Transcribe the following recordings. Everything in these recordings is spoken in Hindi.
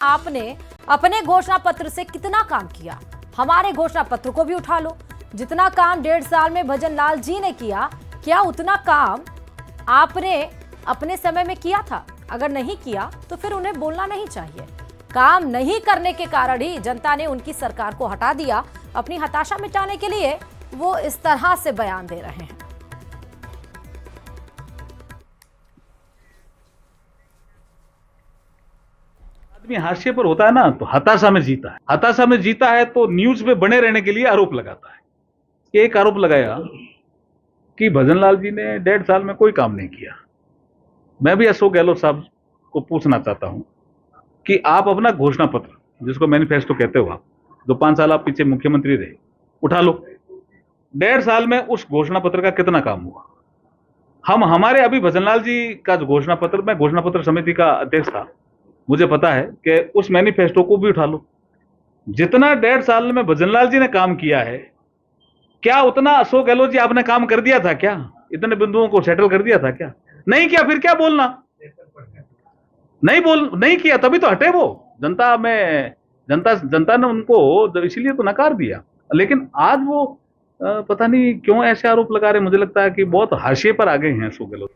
आपने अपने घोषणा पत्र से कितना काम किया? हमारे घोषणा पत्र को भी उठा लो। जितना काम 1.5 साल में भजन लाल जी ने किया, क्या उतना काम आपने अपने समय में किया था? अगर नहीं किया तो फिर उन्हें बोलना नहीं चाहिए। काम नहीं करने के कारण ही जनता ने उनकी सरकार को हटा दिया। अपनी हताशा मिटाने के लिए वो इस तरह से बयान दे रहे हैं। आदमी हाशिए पर होता है ना, तो हताशा में जीता है। हताशा में जीता है तो न्यूज पे बने रहने के लिए आरोप लगाता है। एक आरोप लगाया कि भजनलाल जी ने 1.5 साल में कोई काम नहीं किया। मैं भी अशोक गहलोत साहब को पूछना चाहता हूं कि आप अपना घोषणा पत्र, जिसको मैनिफेस्टो कहते हो आप, जो 5 साल आप पीछे मुख्यमंत्री रहे, उठा लो। 1.5 साल में उस घोषणा पत्र का कितना काम हुआ? हमारे अभी भजनलाल जी का जो घोषणा पत्र, मैं घोषणा पत्र समिति का अध्यक्ष था, मुझे पता है कि उस मैनिफेस्टो को भी उठा लो। जितना 1.5 साल में भजनलाल जी ने काम किया है, क्या उतना अशोक गहलोत जी आपने काम कर दिया था? क्या इतने बिंदुओं को सेटल कर दिया था? क्या नहीं किया? फिर क्या बोलना? नहीं किया तभी तो हटे वो। जनता ने उनको इसीलिए तो नकार दिया। लेकिन आज वो पता नहीं क्यों ऐसे आरोप लगा रहे। मुझे लगता है कि बहुत हाशिए पर आ गए हैं अशोक गहलोत।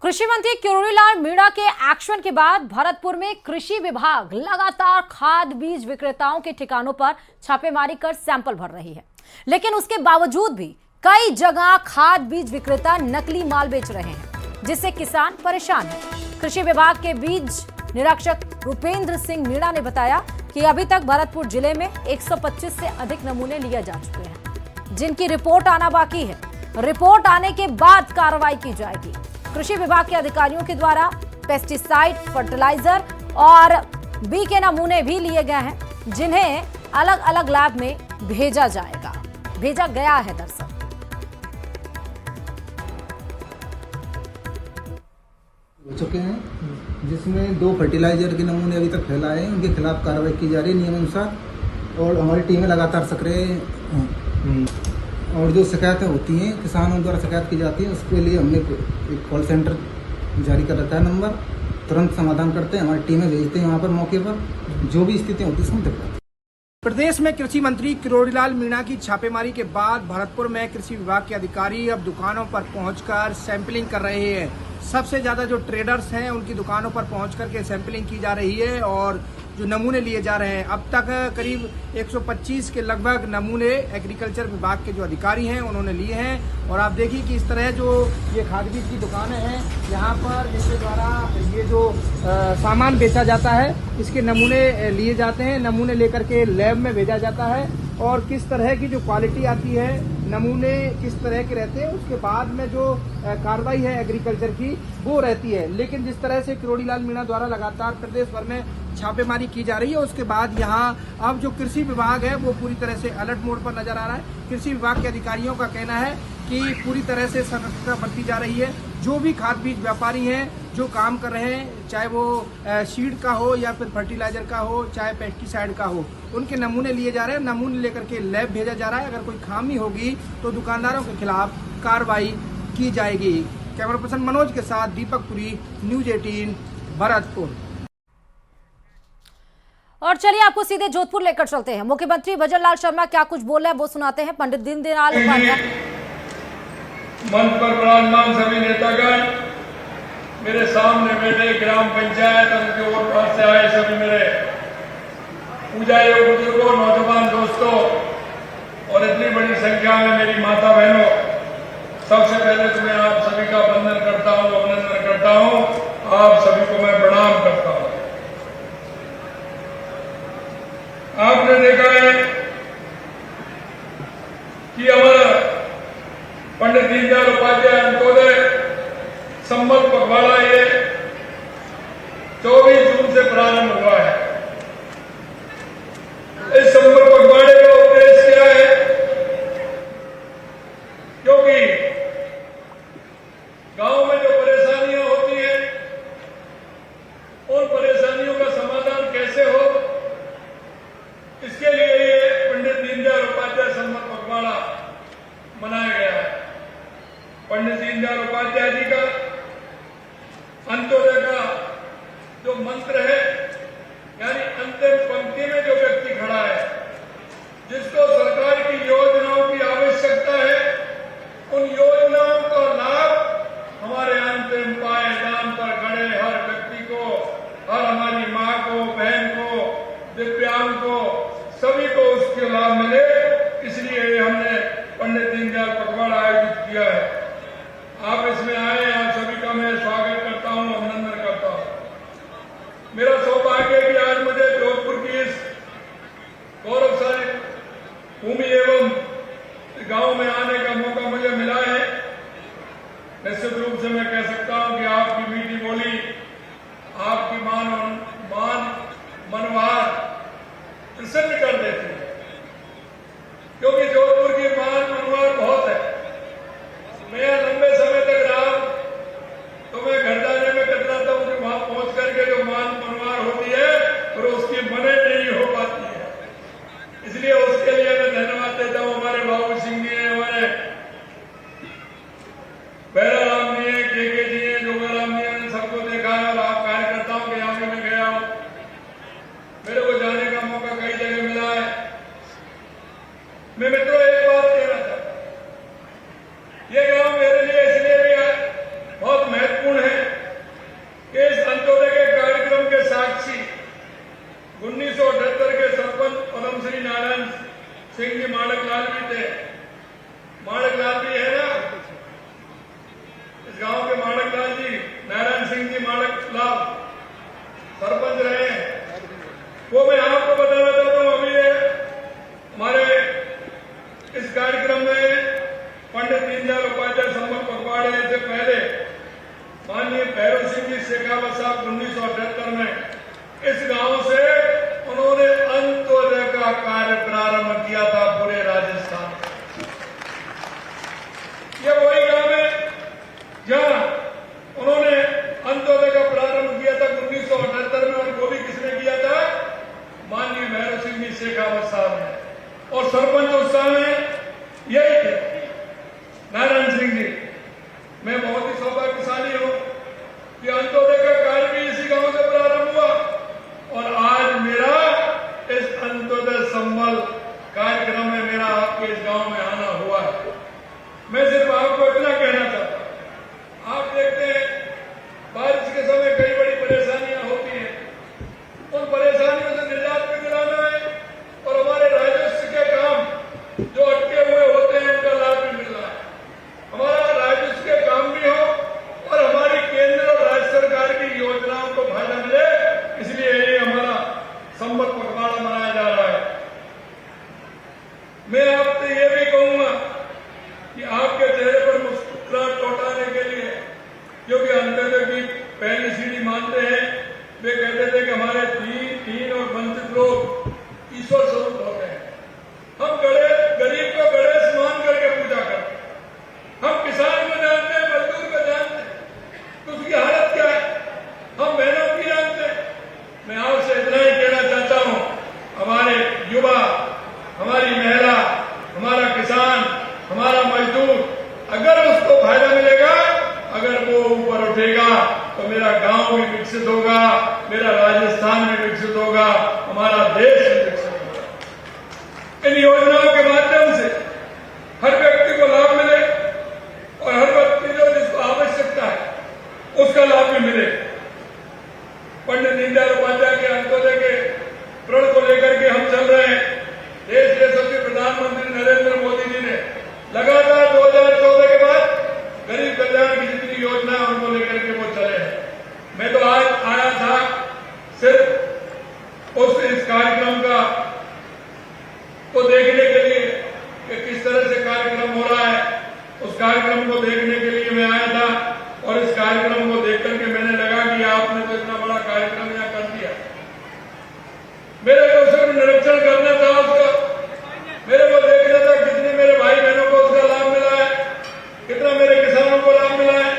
कृषि मंत्री किरोड़ीलाल मीणा के एक्शन के बाद भरतपुर में कृषि विभाग लगातार खाद बीज विक्रेताओं के ठिकानों पर छापेमारी कर सैंपल भर रही है, लेकिन उसके बावजूद भी कई जगह खाद बीज विक्रेता नकली माल बेच रहे हैं, जिससे किसान परेशान है। कृषि विभाग के बीज निरीक्षक रूपेंद्र सिंह मीणा ने बताया कि अभी तक भरतपुर जिले में 125 से अधिक नमूने लिए जा चुके हैं, जिनकी रिपोर्ट आना बाकी है। रिपोर्ट आने के बाद कार्रवाई की जाएगी। कृषि विभाग के अधिकारियों के द्वारा पेस्टिसाइड, फर्टिलाइजर और बी के नमूने भी लिए गए हैं, जिन्हें अलग अलग लैब में भेजा गया है। दरअसल हो चुके हैं, जिसमें 2 फर्टिलाइजर के नमूने अभी तक फैलाए हैं, उनके खिलाफ कार्रवाई की जा रही है नियमानुसार। और हमारी टीमें लगातार सक्रिय हैं। और जो शिकायतें होती हैं, किसानों द्वारा शिकायत की जाती है, उसके लिए हमने एक कॉल सेंटर जारी कर रखा है नंबर। तुरंत समाधान करते हैं, हमारी टीमें भेजते हैं वहाँ पर मौके पर। जो भी स्थिति होती है उसमें देखते हैं। प्रदेश में कृषि मंत्री किरोड़ीलाल मीणा की छापेमारी के बाद भरतपुर में कृषि विभाग के अधिकारी अब दुकानों पर पहुंचकर सैंपलिंग कर रहे हैं। सबसे ज्यादा जो ट्रेडर्स हैं उनकी दुकानों पर पहुंचकर के सैंपलिंग की जा रही है और जो नमूने लिए जा रहे हैं। अब तक करीब 125 के लगभग नमूने एग्रीकल्चर विभाग के जो अधिकारी हैं उन्होंने लिए हैं। और आप देखिए कि इस तरह जो ये खाद बीज की दुकानें हैं, यहाँ पर इनके द्वारा ये जो सामान बेचा जाता है, इसके नमूने लिए जाते हैं। नमूने लेकर के लैब में भेजा जाता है और किस तरह की जो क्वालिटी आती है, नमूने किस तरह के रहते हैं, उसके बाद में जो कार्रवाई है एग्रीकल्चर की वो रहती है। लेकिन जिस तरह से किरोड़ीलाल मीणा द्वारा लगातार प्रदेश भर में छापेमारी की जा रही है, उसके बाद यहाँ अब जो कृषि विभाग है वो पूरी तरह से अलर्ट मोड पर नजर आ रहा है। कृषि विभाग के अधिकारियों का कहना है कि पूरी तरह से सतर्कता बरती जा रही है। जो भी खाद बीज व्यापारी हैं जो काम कर रहे हैं, चाहे वो सीड का हो या फिर फर्टिलाइजर का हो, चाहे पेस्टिसाइड का हो, उनके नमूने लिए जा रहे हैं। नमूने लेकर के लैब भेजा जा रहा है। अगर कोई खामी होगी तो दुकानदारों के खिलाफ कार्रवाई की जाएगी। कैमरा पर्सन मनोज के साथ दीपक पुरी, न्यूज 18 भरतपुर। और चलिए आपको सीधे जोधपुर लेकर चलते हैं। मुख्यमंत्री भजनलाल शर्मा क्या कुछ बोल रहे हैं वो सुनाते हैं। पंडित दीनदयाल उपाध्याय मंच पर विराजमान सभी नेतागण, मेरे सामने बैठे ग्राम पंचायत और उनके ओर पास से आए सभी मेरे पूजा योग बुजुर्गों, नौजवान दोस्तों और इतनी बड़ी संख्या में मेरी माता बहनों, सबसे पहले तो मैं आप सभी का वंदन करता हूँ, अभिनंदन करता हूँ। आप सभी को मैं प्रणाम करता हूँ। आपने देखा है कि हमारा पंडित दीनदयाल उपाध्याय अंत्योदय संबल पखवाड़ा ये 24 जून से प्रारंभ हुआ है। इस संबल पखवाड़े का उद्देश्य क्या है? क्योंकि गांव में जो परेशानियां होती हैं उसके लाभ मिले, इसलिए हमने पंडित दीनदयाल पखवाड़ा आयोजित किया है। आप इसमें आए, आप सभी का मैं स्वागत करता हूं, अभिनंदन करता हूं। मेरा सौभाग्य है कि आज मुझे जोधपुर की इस गौरवशाली भूमि एवं गांव में आने का मौका मुझे मिला है। निश्चित रूप से मैं कह सकता हूं कि आपकी मीठी बोली, आपकी मनवार प्रसन्न कर देती है, क्योंकि जोधपुर की मनवार बहुत है। मैं लंबे समय तक रहा तो मैं घर जाने में कतराता हूं कि वहां पहुंच करके जो मनवार होती है और उसकी मने नहीं हो पाती है। इसलिए उसके लिए मैं धन्यवाद देता हूं हमारे बाबू सिंह जी हैं, हमारे बैराराम जी हैं, के जी हैं, जोगाराम जी हैं, सबको देखा है। और आप कार्यकर्ताओं के यहाँ भी मैं गया हूं, मेरे को जाने का मौका कई जगह मिला है। मैं मित्रों एक बात कहना चाहता हूं, ये गांव मेरे लिए इसलिए भी बहुत महत्वपूर्ण है कि इस अंत्योदय के कार्यक्रम के साक्षी 1978 के सरपंच पद्मश्री नारायण सिंह जी माणकलाल भी थे। माणकलाल भी है ना, इस गांव के माणकलाल जी, नारायण सिंह जी माणकलाल सरपंच रहे हैं। वो मैं आपको बताना चाहता हूं, अभी हमारे इस कार्यक्रम में पंडित दीनदयाल उपाध्याय संबल पखवाड़े से पहले माननीय भैरव सिंह जी शेखावत साहब 1978 में इस गांव से उन्होंने अंत्योदय का कार्य प्रारंभ किया था पूरे राजस्थान में। ये वही गांव है जहां उन्होंने अंत्योदय का प्रारंभ किया था 1978 में, और वो भी किसने किया था? माननीय भैरव सिंह जी शेखावत साहब ने। और सरपंच उस समय यही थे, नारायण सिंह जी। मैं बहुत ही सौभाग्यशाली हूं कि अंत्योदय का कार्य भी इसी गांव से प्रारंभ हुआ, और आज मेरा इस अंत्योदय संबल कार्यक्रम में मेरा आपके इस गांव में आना हुआ है। मैं सिर्फ आपको इतना कहना चाहता हूं, आप देखते हैं बारिश के समय कई बड़ी परेशानियां होती हैं, उन परेशानियों से निजात भी दिलाना है, और हमारे राजस्व के काम जो अटके हुए होते हैं उनका लाभ भी मिल रहा है। हमारा राजस्व के काम भी हो और हमारी केंद्र और राज्य सरकार की योजनाओं को फायदा मिले, इसलिए ये हमारा संबल पखवाड़ा मनाया जा रहा है। मैं आपसे ये भी कहूंगा कि आपके चेहरे पर मुस्कुराहट लौटाने के लिए, क्योंकि अंत्योदय की पहली सीढ़ी मानते हैं, वे कहते थे कि हमारे दीन और वंचित लोग ईश्वर स्वरूप होते हैं। हम गरीब को गणेश मान करके पूजा करते हैं, हम किसान को जानते हैं, मजदूर को जानते हैं, तो उसकी हालत क्या है हम बहनों की जानते हैं। मैं आपसे इतना ही कहना चाहता हूं, हमारे युवा, हमारी महिला, हमारा किसान, हमारा मजदूर, अगर उसको फायदा मिलेगा, अगर वो ऊपर उठेगा, तो मेरा गांव भी विकसित होगा, मेरा राजस्थान भी विकसित होगा, हमारा देश भी विकसित होगा। इन योजनाओं के माध्यम से हर व्यक्ति को लाभ मिले, और हर व्यक्ति जो जिसको आवश्यकता है उसका लाभ भी मिले। पंडित दीनदयाल उपाध्याय के अंत्योदय के प्रण को लेकर के हम चल रहे हैं। देश के सबसे प्रधानमंत्री नरेंद्र मोदी जी ने लगातार 2014 के बाद गरीब कल्याण की जितनी योजना है उनको लेकर के वो चले हैं। मैं तो आज आया था सिर्फ इस कार्यक्रम का को देखने के लिए कि किस तरह से कार्यक्रम हो रहा है, उस कार्यक्रम को देखने के लिए मैं आया था। और इस कार्यक्रम को देख करके मैंने लगा कि आपने तो इतना बड़ा कार्यक्रम यहाँ कर दिया। मेरे को सिर्फ निरीक्षण करना था उसका, मेरे को देखना था कितने मेरे भाई बहनों को उसका लाभ मिला है, कितना मेरे किसानों को लाभ मिला है,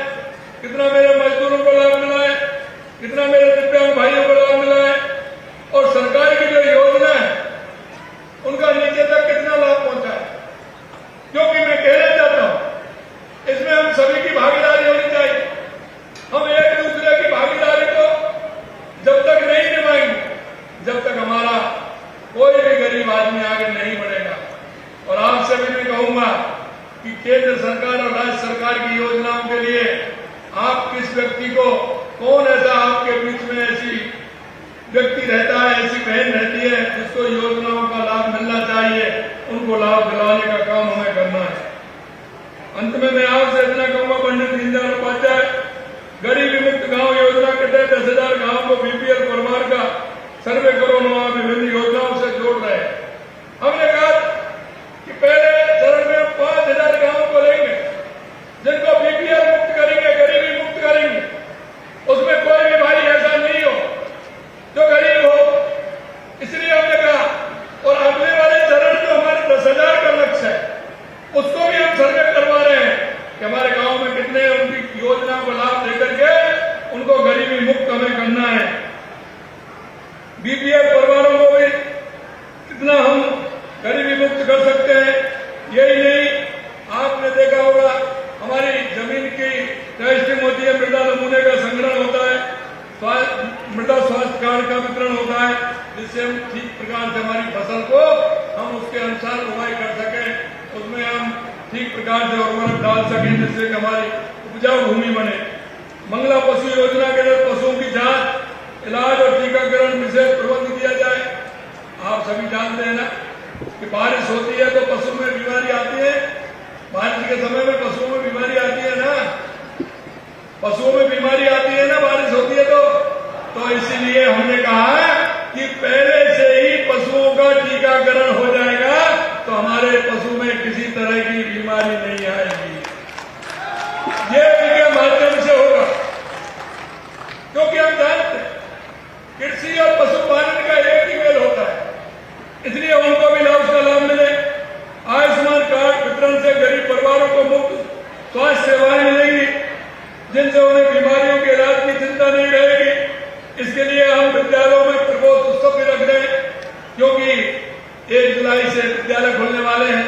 कितना मेरे मजदूरों को लाभ मिला है, कितना मेरे दिव्यांग भाइयों को लाभ मिला है, और सरकार की जो योजना है उनका नीचे तक कितना लाभ पहुंचा है। क्योंकि मैं कहना चाहता हूं इसमें हम सभी की भागीदारी होनी चाहिए। हम एक दूसरे की भागीदारी को जब तक नहीं निभाएंगे, जब तक हमारा कोई भी गरीब आदमी आगे नहीं बढ़ेगा। और आपसे भी मैं कहूंगा कि केंद्र सरकार और राज्य सरकार की योजनाओं के लिए आप किस व्यक्ति को, कौन ऐसा आपके बीच में ऐसी व्यक्ति रहता है, ऐसी बहन रहती है जिसको योजनाओं का लाभ मिलना चाहिए, उनको लाभ दिलाने का काम हमें करना है। अंत में मैं आपसे इतना कहूंगा, पंडित दीनदयाल उपाध्याय गरीबी मुक्त गांव योजना के तहत 10,000 गांव को बीपीएल परिवार का सर्वे करो नुमा विभिन्न योजनाओं से जोड़ रहे हैं। हमने कहा कि पहले चरण में 5,000 गांव को लेंगे जिनको बीपीएल मुक्त करेंगे, गरीबी मुक्त करेंगे। उसमें कोई भी भाई ऐसा नहीं हो जो गरीब हो, इसलिए हमने कहा। और अगले वाले चरण जो हमारे 10,000 का लक्ष्य है उसको भी हम सर्वे करवा रहे हैं कि हमारे गांव में कितने उनकी योजना को लाभ देकर के उनको गरीबी मुक्त हमें करना है। बीपीएल परिवारों को भी कितना हम गरीबी मुक्त कर सकते हैं। यही नहीं, आपने देखा होगा हमारी जमीन की रजिस्ट्री होती है, मृदा नमूने का संग्रहण होता है, मृदा स्वास्थ्य कार्ड का वितरण होता है, जिससे हम ठीक प्रकार से हमारी फसल को हम उसके अनुसार बुवाई कर सकें, उसमें हम ठीक प्रकार से उर्वरक डाल सकें, जिससे हमारी उपजाऊ भूमि बने। मंगला पशु योजना के तहत पशुओं की जांच, इलाज और टीकाकरण विशेष प्रबंध किया जाए। आप सभी जानते हैं ना कि बारिश होती है तो पशु में बीमारी आती है। बारिश के समय में पशुओं में बीमारी आती है ना, पशुओं में बीमारी आती है ना, बारिश होती है तो इसीलिए हमने कहा कि पहले से ही पशुओं का टीकाकरण हो जाएगा तो हमारे पशु में किसी तरह की बीमारी नहीं आएगी। ये इनके माध्यम से होगा, क्योंकि हम जानते हैं कृषि और पशुपालन का एक ही मेल होता है, इसलिए उनको भी लाभ का लाभ मिले। आयुष्मान कार्ड वितरण से गरीब परिवारों को मुफ्त स्वास्थ्य सेवाएं मिलेंगी, जिनसे उन्हें बीमारियों के इलाज की चिंता नहीं रहेगी। इसके लिए हम विद्यालयों में प्रबोध उत्सव भी रख रहे हैं, क्योंकि 1 जुलाई से विद्यालय खुलने वाले हैं।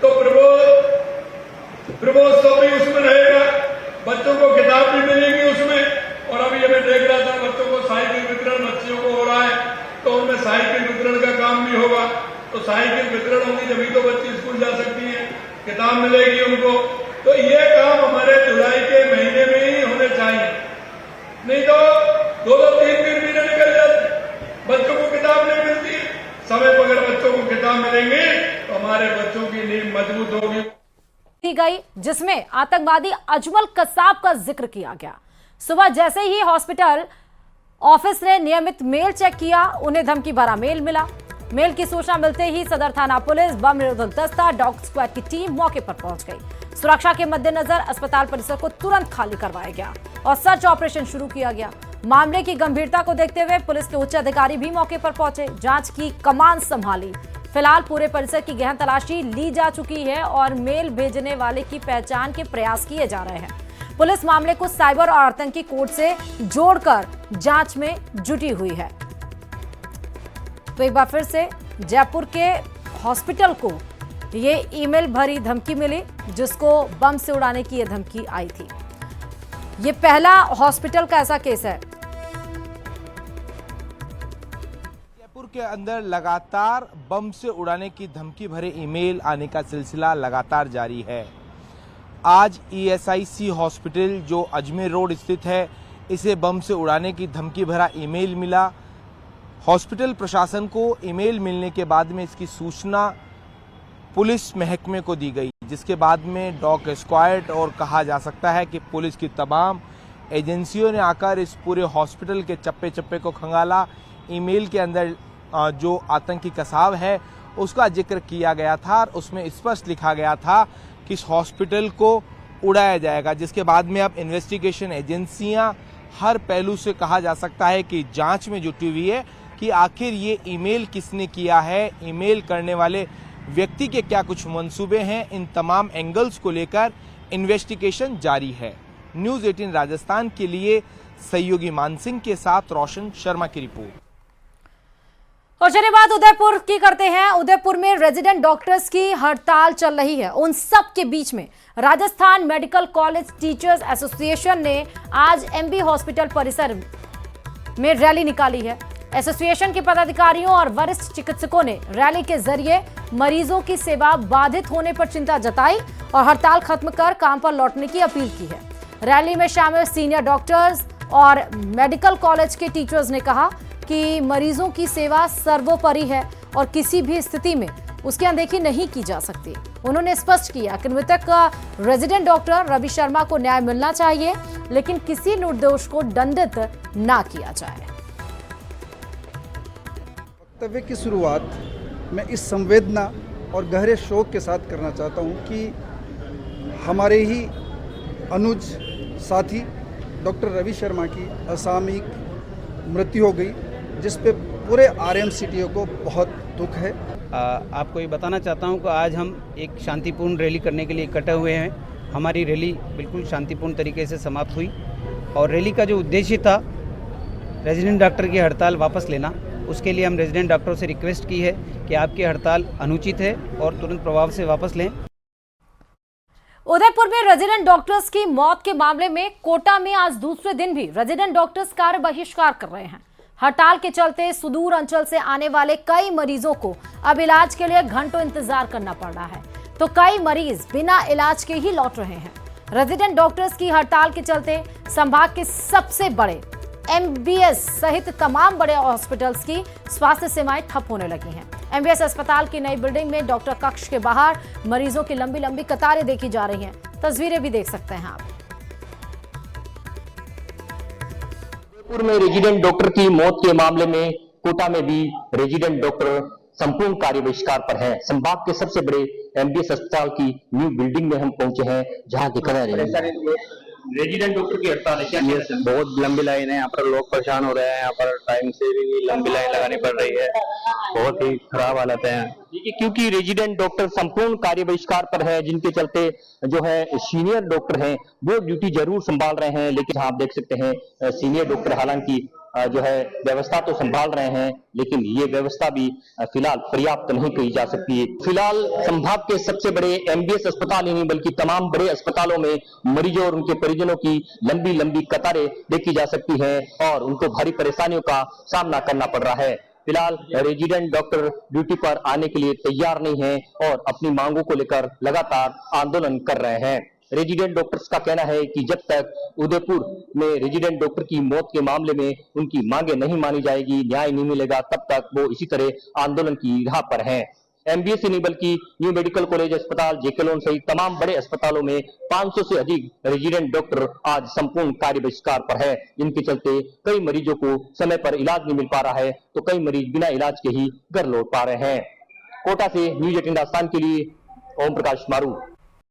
तो प्रबोधोत्सव भी उसमें रहेगा, बच्चों को किताब भी मिलेगी उसमें। और अभी मैं देख रहा था बच्चों को साइकिल वितरण बच्चियों को हो रहा है, तो उनमें साइकिल वितरण का काम भी होगा। तो साइकिल वितरण होगी जभी तो बच्ची स्कूल जा सकती हैं, किताब मिलेगी उनको। तो ये काम हमारे जुलाई के महीने में ही होने चाहिए, नहीं तो 2-3 महीने निकल जाते, बच्चों को किताब नहीं मिलती। समय पर अगर बच्चों को किताब मिलेंगी तो हमारे बच्चों की नींव मजबूत होगी। की गई जिसमें आतंकवादी अजमल कसाब का जिक्र किया गया। सुबह जैसे ही हॉस्पिटल ऑफिस ने नियमित मेल चेक किया, उन्हें धमकी भरा मेल मिला। मेल की सूचना मिलते ही सदर थाना पुलिस, बम निरोधक दस्ता, डॉग स्क्वाड की टीम मौके पर पहुंच गई। सुरक्षा के मद्देनजर अस्पताल परिसर को तुरंत खाली करवाया गया और सर्च ऑपरेशन शुरू किया गया। मामले की गंभीरता को देखते हुए पुलिस के उच्च अधिकारी भी मौके पर पहुंचे, जांच की कमान संभाली। फिलहाल पूरे परिसर की गहन तलाशी ली जा चुकी है और मेल भेजने वाले की पहचान के प्रयास किए जा रहे हैं। पुलिस मामले को साइबर और आतंकी कोड से जोड़कर जांच में जुटी हुई है। तो एक बार फिर से जयपुर के हॉस्पिटल को ये ईमेल भरी धमकी मिली, जिसको बम से उड़ाने की ये धमकी आई थी। ये पहला हॉस्पिटल का ऐसा केस है। जयपुर के अंदर लगातार बम से उड़ाने की धमकी भरे ईमेल आने का सिलसिला लगातार जारी है। आज ESIC हॉस्पिटल जो अजमेर रोड स्थित है, इसे बम से उड़ाने की धमकी भरा ईमेल मिला। हॉस्पिटल प्रशासन को ईमेल मिलने के बाद में इसकी सूचना पुलिस महकमे को दी गई, जिसके बाद में डॉग स्क्वाड और कहा जा सकता है कि पुलिस की तमाम एजेंसियों ने आकर इस पूरे हॉस्पिटल के चप्पे चप्पे को खंगाला। ईमेल के अंदर जो आतंकी कसाब है उसका जिक्र किया गया था और उसमें स्पष्ट लिखा गया था कि इस हॉस्पिटल को उड़ाया जाएगा, जिसके बाद में अब इन्वेस्टिगेशन एजेंसियां हर पहलू से कहा जा सकता है कि जांच में जुटी हुई है कि आखिर ये ईमेल किसने किया है, ईमेल करने वाले व्यक्ति के क्या कुछ मंसूबे हैं। इन तमाम एंगल्स को लेकर इन्वेस्टिगेशन जारी है। न्यूज़ 18 राजस्थान के लिए सहयोगी मानसिंह के साथ रोशन शर्मा की रिपोर्ट। और चलिए बात उदयपुर की करते हैं। उदयपुर में रेजिडेंट डॉक्टर्स की हड़ताल चल रही है। उन सब के बीच में Rajasthan medical college teachers association ने आज MB हॉस्पिटल परिसर में रैली निकाली है। एसोसिएशन के पदाधिकारियों और वरिष्ठ चिकित्सकों ने रैली के जरिए मरीजों की सेवा बाधित होने पर चिंता जताई और हड़ताल खत्म कर काम पर लौटने की अपील की है। रैली में शामिल सीनियर डॉक्टर्स और मेडिकल कॉलेज के टीचर्स ने कहा कि मरीजों की सेवा सर्वोपरि है और किसी भी स्थिति में उसकी अनदेखी नहीं की जा सकती। उन्होंने स्पष्ट किया कि मृतक रेजिडेंट डॉक्टर रवि शर्मा को न्याय मिलना चाहिए, लेकिन किसी निर्दोष को दंडित ना किया जाए। वक्तव्य की शुरुआत मैं इस संवेदना और गहरे शोक के साथ करना चाहता हूं कि हमारे ही अनुज साथी डॉक्टर रवि शर्मा की असामयिक मृत्यु हो गई, जिस पे पूरे RMCTO को बहुत दुख है। आपको ये बताना चाहता हूँ कि आज हम एक शांतिपूर्ण रैली करने के लिए इकट्ठे हुए हैं। हमारी रैली बिल्कुल शांतिपूर्ण तरीके से समाप्त हुई और रैली का जो उद्देश्य था रेजिडेंट डॉक्टर की हड़ताल वापस लेना, उसके लिए हम रेजिडेंट डॉक्टरों से रिक्वेस्ट की है कि आपकी हड़ताल अनुचित है और तुरंत प्रभाव से वापस लें। उदयपुर में रेजिडेंट डॉक्टर्स की मौत के मामले में कोटा में आज दूसरे दिन भी रेजिडेंट डॉक्टर्स कार्य बहिष्कार कर रहे हैं। हड़ताल के चलते सुदूर अंचल से आने वाले कई मरीजों को अब इलाज के लिए घंटों इंतजार करना पड़ रहा है, तो कई मरीज बिना इलाज के ही लौट रहे हैं। रेजिडेंट डॉक्टर्स की हड़ताल के चलते संभाग के सबसे बड़े MBS सहित तमाम बड़े हॉस्पिटल्स की स्वास्थ्य सेवाएं ठप होने लगी हैं। MBS अस्पताल की नई बिल्डिंग में डॉक्टर कक्ष के बाहर मरीजों की लंबी लंबी कतारें देखी जा रही हैं। तस्वीरें भी देख सकते हैं आप। उदयपुर में रेजिडेंट डॉक्टर की मौत के मामले में कोटा में भी रेजिडेंट डॉक्टर संपूर्ण कार्य बहिष्कार पर हैं। संभाग के सबसे बड़े MBS अस्पताल की न्यू बिल्डिंग में हम पहुंचे हैं, जहां दिखा रहे हैं रेजिडेंट डॉक्टर की हड़ताल है। क्या बहुत लंबी लाइन है, यहाँ पर लोग परेशान हो रहे हैं। यहाँ पर टाइम से भी लंबी लाइन लगानी पड़ रही है, बहुत ही खराब हालत है। क्योंकि रेजिडेंट डॉक्टर संपूर्ण कार्य बहिष्कार पर है, जिनके चलते जो है सीनियर डॉक्टर हैं वो ड्यूटी जरूर संभाल रहे हैं, लेकिन आप देख सकते हैं सीनियर डॉक्टर हालांकि जो है व्यवस्था तो संभाल रहे हैं, लेकिन ये व्यवस्था भी फिलहाल पर्याप्त नहीं कही जा सकती। फिलहाल संभाग के सबसे बड़े MBS अस्पताल ही नहीं बल्कि तमाम बड़े अस्पतालों में मरीजों और उनके परिजनों की लंबी लंबी कतारें देखी जा सकती हैं और उनको भारी परेशानियों का सामना करना पड़ रहा है। फिलहाल रेजिडेंट डॉक्टर ड्यूटी पर आने के लिए तैयार नहीं है और अपनी मांगों को लेकर लगातार आंदोलन कर रहे हैं। रेजिडेंट डॉक्टर्स का कहना है कि जब तक उदयपुर में रेजिडेंट डॉक्टर की मौत के मामले में उनकी मांगे नहीं मानी जाएगी, न्याय नहीं मिलेगा, तब तक वो इसी तरह आंदोलन की राह पर हैं। MBS नहीं बल्कि न्यू मेडिकल कॉलेज अस्पताल, JK लोन सहित तमाम बड़े अस्पतालों में 500 से अधिक रेजिडेंट डॉक्टर आज संपूर्ण कार्य बहिष्कार पर है, जिनके चलते कई मरीजों को समय पर इलाज नहीं मिल पा रहा है, तो कई मरीज बिना इलाज के ही घर लौट पा रहे हैं। कोटा से न्यूज 18 आसाम के लिए ओम प्रकाश मारू।